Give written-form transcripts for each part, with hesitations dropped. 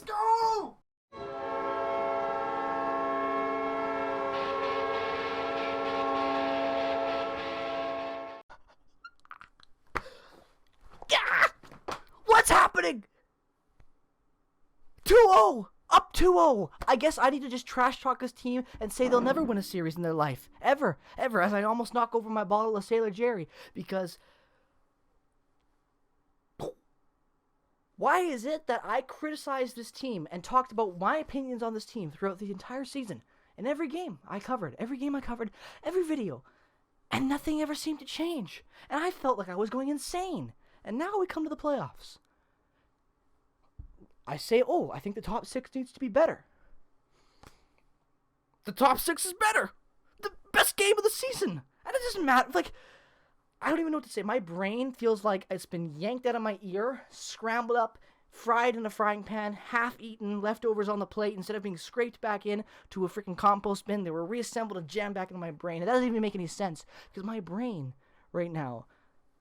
go! What's happening? 2-0! Up 2-0! I guess I need to just trash talk this team and say they'll never win a series in their life. Ever. As I almost knock over my bottle of Sailor Jerry. Because why is it that I criticized this team and talked about my opinions on this team throughout the entire season? In every game I covered, every video. And nothing ever seemed to change. And I felt like I was going insane. And now we come to the playoffs. I say, I think the top 6 needs to be better. The top 6 is better. The best game of the season. And it doesn't matter. Like, I don't even know what to say. My brain feels like it's been yanked out of my ear, scrambled up, fried in a frying pan, half-eaten, leftovers on the plate. Instead of being scraped back in to a freaking compost bin, they were reassembled and jammed back into my brain. It doesn't even make any sense. Because my brain, right now,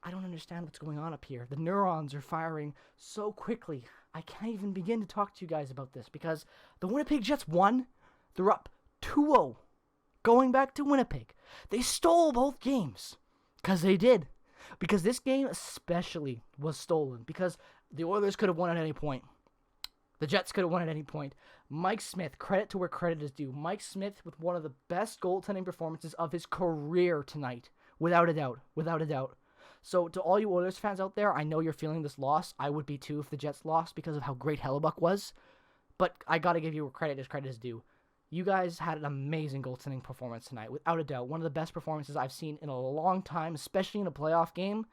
I don't understand what's going on up here. The neurons are firing so quickly. I can't even begin to talk to you guys about this because the Winnipeg Jets won. They're up 2-0 going back to Winnipeg. They stole both games because they did. Because this game especially was stolen because the Oilers could have won at any point. The Jets could have won at any point. Mike Smith, credit to where credit is due. Mike Smith with one of the best goaltending performances of his career tonight. Without a doubt. So to all you Oilers fans out there, I know you're feeling this loss. I would be too if the Jets lost because of how great Hellebuyck was. But I got to give you credit as credit is due. You guys had an amazing goaltending performance tonight, without a doubt. One of the best performances I've seen in a long time, especially in a playoff game.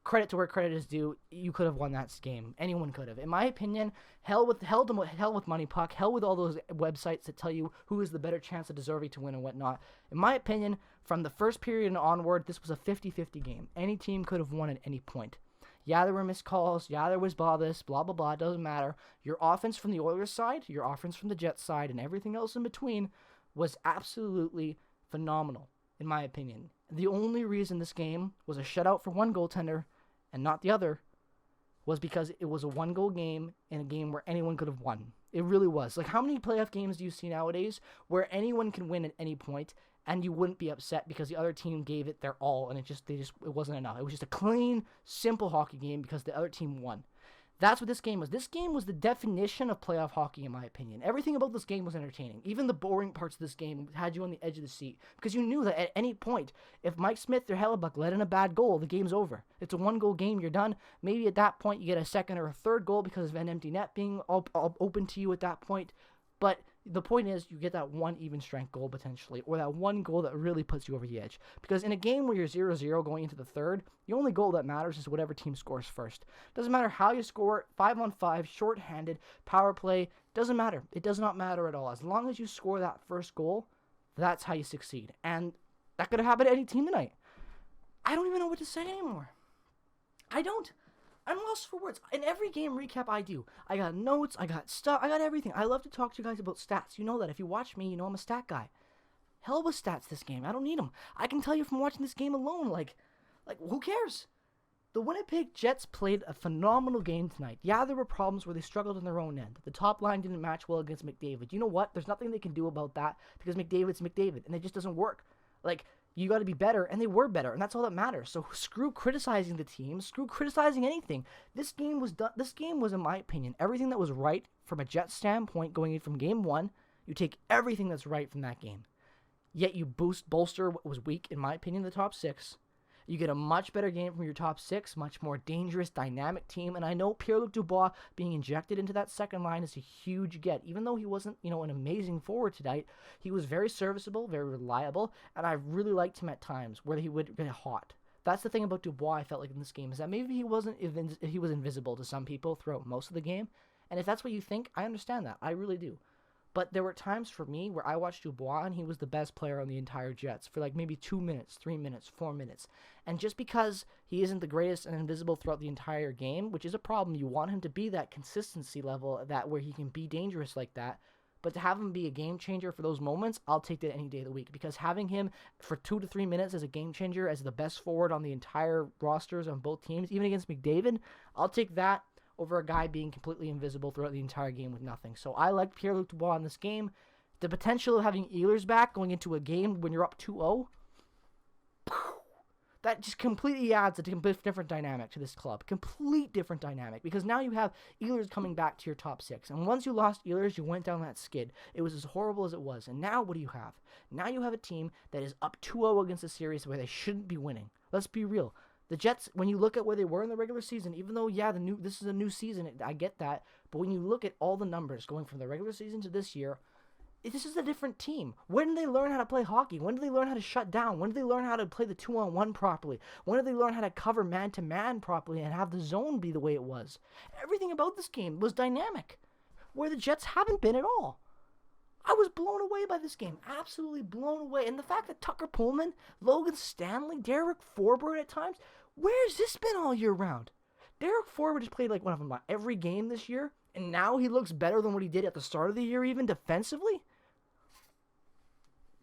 Credit to where credit is due. You could have won that game. Anyone could have. In my opinion, hell with Money Puck, hell with all those websites that tell you who is the better chance of deserving to win and whatnot. In my opinion, from the first period and onward, this was a 50-50 game. Any team could have won at any point. Yeah, there were missed calls. Yeah, there was blah, blah, blah. It doesn't matter. Your offense from the Oilers side, your offense from the Jets side, and everything else in between was absolutely phenomenal, in my opinion. The only reason this game was a shutout for one goaltender and not the other was because it was a one-goal game in a game where anyone could have won. It really was. Like, how many playoff games do you see nowadays where anyone can win at any point and you wouldn't be upset because the other team gave it their all and it wasn't enough. It was just a clean, simple hockey game because the other team won. That's what this game was. This game was the definition of playoff hockey, in my opinion. Everything about this game was entertaining. Even the boring parts of this game had you on the edge of the seat because you knew that at any point, if Mike Smith or Hellebuyck let in a bad goal, the game's over. It's a one-goal game. You're done. Maybe at that point you get a second or a third goal because of an empty net being open to you at that point. But the point is, you get that one even-strength goal potentially, or that one goal that really puts you over the edge. Because in a game where you're 0-0 going into the third, the only goal that matters is whatever team scores first. Doesn't matter how you score, 5-on-5, shorthanded, power play, doesn't matter. It does not matter at all. As long as you score that first goal, that's how you succeed. And that could have happened to any team tonight. I don't even know what to say anymore. I'm lost for words. In every game recap I do, I got notes, I got stuff, I got everything. I love to talk to you guys about stats. You know that. If you watch me, you know I'm a stat guy. Hell with stats this game. I don't need them. I can tell you from watching this game alone, like who cares? The Winnipeg Jets played a phenomenal game tonight. Yeah, there were problems where they struggled on their own end. The top line didn't match well against McDavid. You know what? There's nothing they can do about that because McDavid's McDavid, and it just doesn't work. You got to be better, and they were better, and that's all that matters. So screw criticizing the team, screw criticizing anything. This game was done. This game was, in my opinion, everything that was right from a Jets standpoint going in from game one. You take everything that's right from that game, yet you bolster what was weak, in my opinion, the top 6. You get a much better game from your top 6, much more dangerous, dynamic team. And I know Pierre-Luc Dubois being injected into that second line is a huge get. Even though he wasn't, an amazing forward tonight, he was very serviceable, very reliable, and I really liked him at times where he would get hot. That's the thing about Dubois I felt like in this game, is that maybe he was invisible to some people throughout most of the game. And if that's what you think, I understand that. I really do. But there were times for me where I watched Dubois and he was the best player on the entire Jets for maybe 2 minutes, 3 minutes, 4 minutes. And just because he isn't the greatest and invisible throughout the entire game, which is a problem, you want him to be that consistency level where he can be dangerous like that. But to have him be a game changer for those moments, I'll take that any day of the week. Because having him for 2 to 3 minutes as a game changer, as the best forward on the entire rosters on both teams, even against McDavid, I'll take that over a guy being completely invisible throughout the entire game with nothing. So I like Pierre-Luc Dubois in this game. The potential of having Ehlers back going into a game when you're up 2-0, that just completely adds a complete different dynamic to this club. Complete different dynamic. Because now you have Ehlers coming back to your top six. And once you lost Ehlers, you went down that skid. It was as horrible as it was. And now what do you have? Now you have a team that is up 2-0 against a series where they shouldn't be winning. Let's be real. The Jets, when you look at where they were in the regular season, even though, this is a new season, I get that. But when you look at all the numbers going from the regular season to this year, this is a different team. When did they learn how to play hockey? When did they learn how to shut down? When did they learn how to play the 2-on-1 properly? When did they learn how to cover man-to-man properly and have the zone be the way it was? Everything about this game was dynamic, where the Jets haven't been at all. I was blown away by this game. Absolutely blown away. And the fact that Tucker Pullman, Logan Stanley, Derek Forbort at times, where's this been all year round? Derek Forbort has played like one of them every game this year, and now he looks better than what he did at the start of the year, even defensively.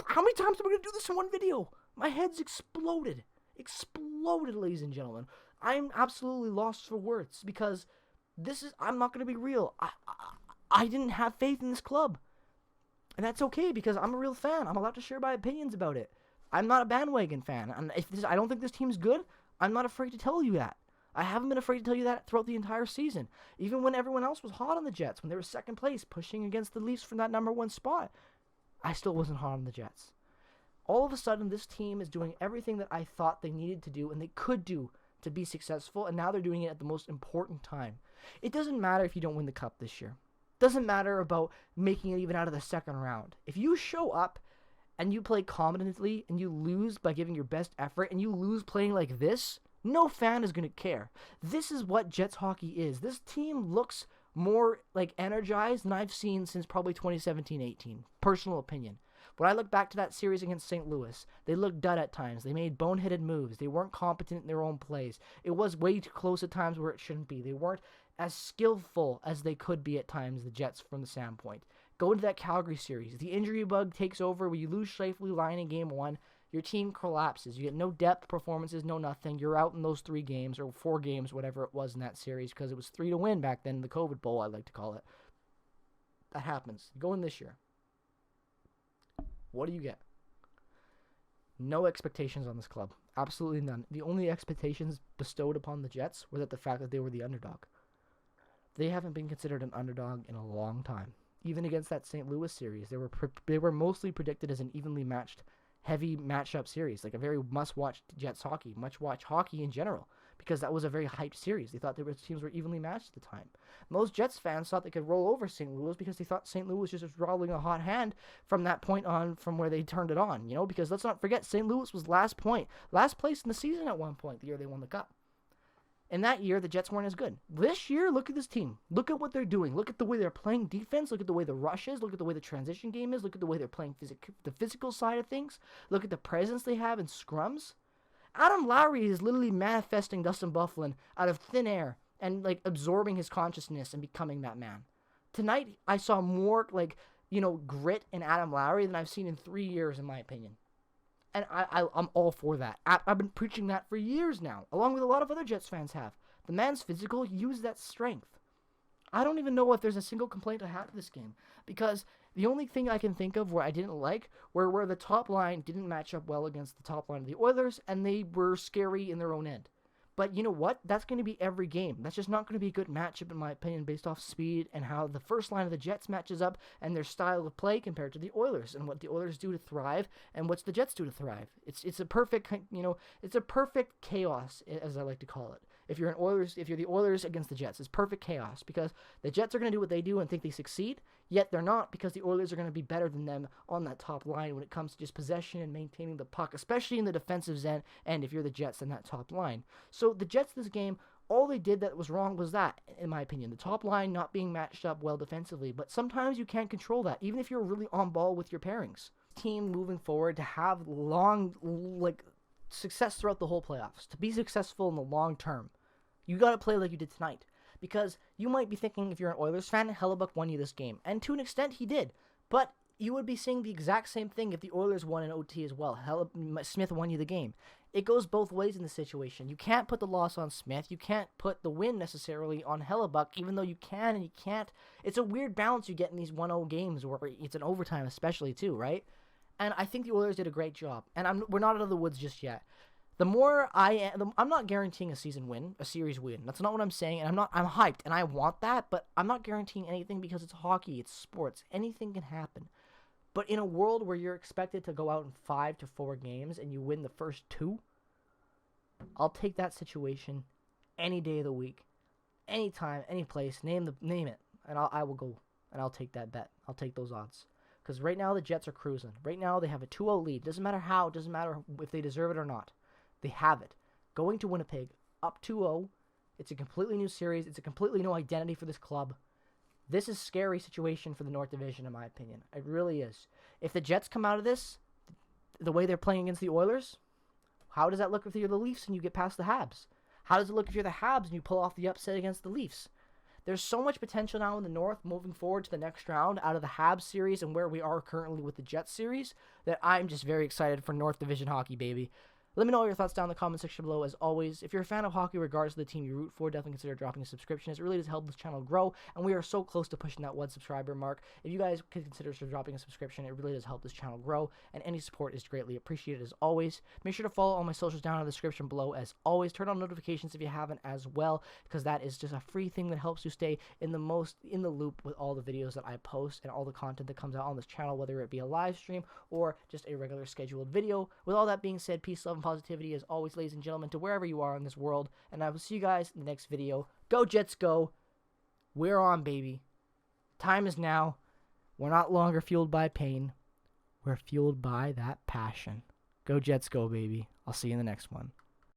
How many times am I going to do this in one video? My head's exploded. Exploded, ladies and gentlemen. I'm absolutely lost for words because I'm not going to be real. I didn't have faith in this club. And that's okay because I'm a real fan. I'm allowed to share my opinions about it. I'm not a bandwagon fan. And I don't think this team's good, I'm not afraid to tell you that. I haven't been afraid to tell you that throughout the entire season. Even when everyone else was hot on the Jets, when they were second place, pushing against the Leafs from that number one spot, I still wasn't hot on the Jets. All of a sudden, this team is doing everything that I thought they needed to do and they could do to be successful, and now they're doing it at the most important time. It doesn't matter if you don't win the Cup this year. It doesn't matter about making it even out of the second round. If you show up and you play competently and you lose by giving your best effort and you lose playing like this, no fan is going to care. This is what Jets hockey is. This team looks more like energized than I've seen since probably 2017-18. Personal opinion. When I look back to that series against St. Louis, they looked dud at times. They made boneheaded moves. They weren't competent in their own plays. It was way too close at times where it shouldn't be. They weren't as skillful as they could be at times, the Jets, from the standpoint. Go into that Calgary series. The injury bug takes over where you lose Scheifele line in game one. Your team collapses. You get no depth performances, no nothing. You're out in those 3 games or 4 games, whatever it was in that series, because it was 3 to win back then, the COVID Bowl, I like to call it. That happens. Go in this year. What do you get? No expectations on this club. Absolutely none. The only expectations bestowed upon the Jets were the fact that they were the underdog. They haven't been considered an underdog in a long time. Even against that St. Louis series, they were mostly predicted as an evenly matched, heavy matchup series, like a very must-watch Jets hockey, must-watch hockey in general, because that was a very hyped series. They thought teams were evenly matched at the time. Most Jets fans thought they could roll over St. Louis because they thought St. Louis was just rolling a hot hand from that point on, from where they turned it on, because let's not forget, St. Louis was last place in the season at one point, the year they won the Cup. And that year, the Jets weren't as good. This year, look at this team. Look at what they're doing. Look at the way they're playing defense. Look at the way the rush is. Look at the way the transition game is. Look at the way they're playing the physical side of things. Look at the presence they have in scrums. Adam Lowry is literally manifesting Dustin Byfuglien out of thin air and absorbing his consciousness and becoming that man. Tonight, I saw more grit in Adam Lowry than I've seen in 3 years, in my opinion. And I'm all for that. I've been preaching that for years now, along with a lot of other Jets fans have. The man's physical, use that strength. I don't even know if there's a single complaint I have to this game, because the only thing I can think of where I didn't like where the top line didn't match up well against the top line of the Oilers, and they were scary in their own end. But you know what? That's going to be every game. That's just not going to be a good matchup, in my opinion, based off speed and how the first line of the Jets matches up and their style of play compared to the Oilers and what the Oilers do to thrive and what the Jets do to thrive. It's a perfect, it's a perfect chaos, as I like to call it. If you're the Oilers against the Jets, it's perfect chaos because the Jets are going to do what they do and think they succeed, yet they're not because the Oilers are going to be better than them on that top line when it comes to just possession and maintaining the puck, especially in the defensive end if you're the Jets in that top line. So the Jets this game, all they did that was wrong was that, in my opinion, the top line not being matched up well defensively, but sometimes you can't control that, even if you're really on ball with your pairings. Team moving forward to have long, success throughout the whole playoffs, to be successful in the long term, you got to play like you did tonight. Because you might be thinking, if you're an Oilers fan, Hellebuyck won you this game. And to an extent, he did. But you would be saying the exact same thing if the Oilers won in OT as well. Smith won you the game. It goes both ways in this situation. You can't put the loss on Smith. You can't put the win necessarily on Hellebuyck, even though you can and you can't. It's a weird balance you get in these 1-0 games where it's an overtime especially too, right? And I think the Oilers did a great job. And we're not out of the woods just yet. The more I'm not guaranteeing a series win. That's not what I'm saying. And I'm hyped and I want that, but I'm not guaranteeing anything because it's hockey, it's sports. Anything can happen. But in a world where you're expected to go out in 5 to 4 games and you win the first 2, I'll take that situation any day of the week, anytime, any place. Name it, and I will go and I'll take that bet. I'll take those odds because right now the Jets are cruising. Right now they have a 2-0 lead. Doesn't matter how. Doesn't matter if they deserve it or not. They have it. Going to Winnipeg up 2-0. It's a completely new series. It's a completely new identity for this club. This is a scary situation for the North Division, in my opinion. It really is. If the Jets come out of this the way they're playing against the Oilers, how does that look if you're the Leafs and you get past the Habs? How does it look if you're the Habs and you pull off the upset against the Leafs? There's so much potential now in the North moving forward to the next round out of the Habs series and where we are currently with the Jets series that I'm just very excited for North Division hockey, baby. Let me know all your thoughts down in the comment section below. As always, if you're a fan of hockey, regardless of the team you root for, definitely consider dropping a subscription, as it really does help this channel grow, and we are so close to pushing that 1 subscriber mark. If you guys could consider dropping a subscription, it really does help this channel grow, and any support is greatly appreciated as always. Make sure to follow all my socials down in the description below as always. Turn on notifications if you haven't as well, because that is just a free thing that helps you stay in the loop with all the videos that I post and all the content that comes out on this channel, whether it be a live stream or just a regular scheduled video. With all that being said, peace, love, and positivity as always, ladies and gentlemen, to wherever you are in this world, and I will see you guys in the next video. Go Jets, go! We're on, baby. Time is now. We're not longer fueled by pain. We're fueled by that passion. Go Jets, go, baby. I'll see you in the next one.